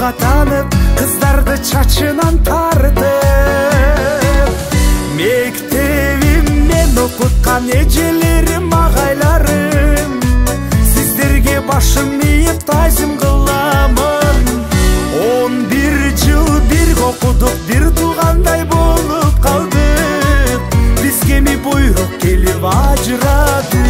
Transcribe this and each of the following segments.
жолга танып, кыздарды чачынан тартып. Мектебимден окуткан эжелерим, агайларым, сиздерге башым ийип тазим кыламын. 11 жыл бирге окудук, бир туугандай болуп калдык. Бизге ми буйрук келип ажырады.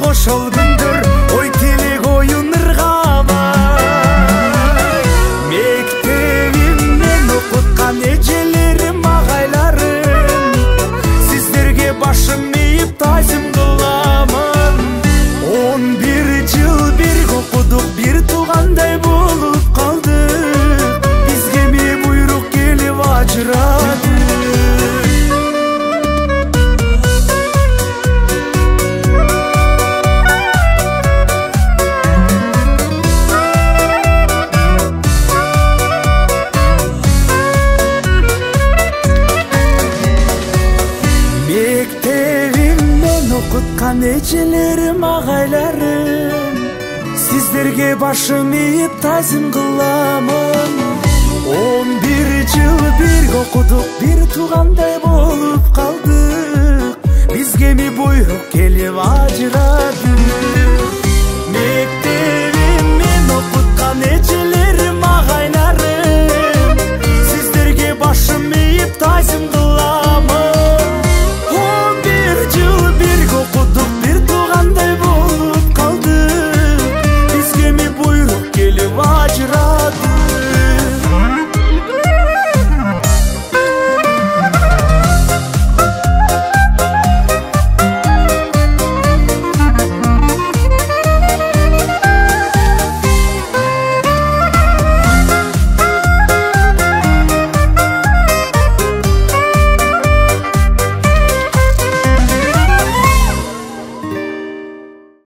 Ошол күндөр ой тилек оюн ыргабай. Мектебимден окуткан эжелерим, агайларым, сиздерге башым ийип тазим кыламын. 11 жыл бирге окудук, бир туугандай болуп калдык. Бизге ми буйрук келип ажырады. Мектебимден окуткан эжелерим, агайларым, сиздерге башым ийип тазим кыламын. 11 жыл бирге окудук, бир туугандай болуп калдык. Бизге ми буйрук келип ажырады.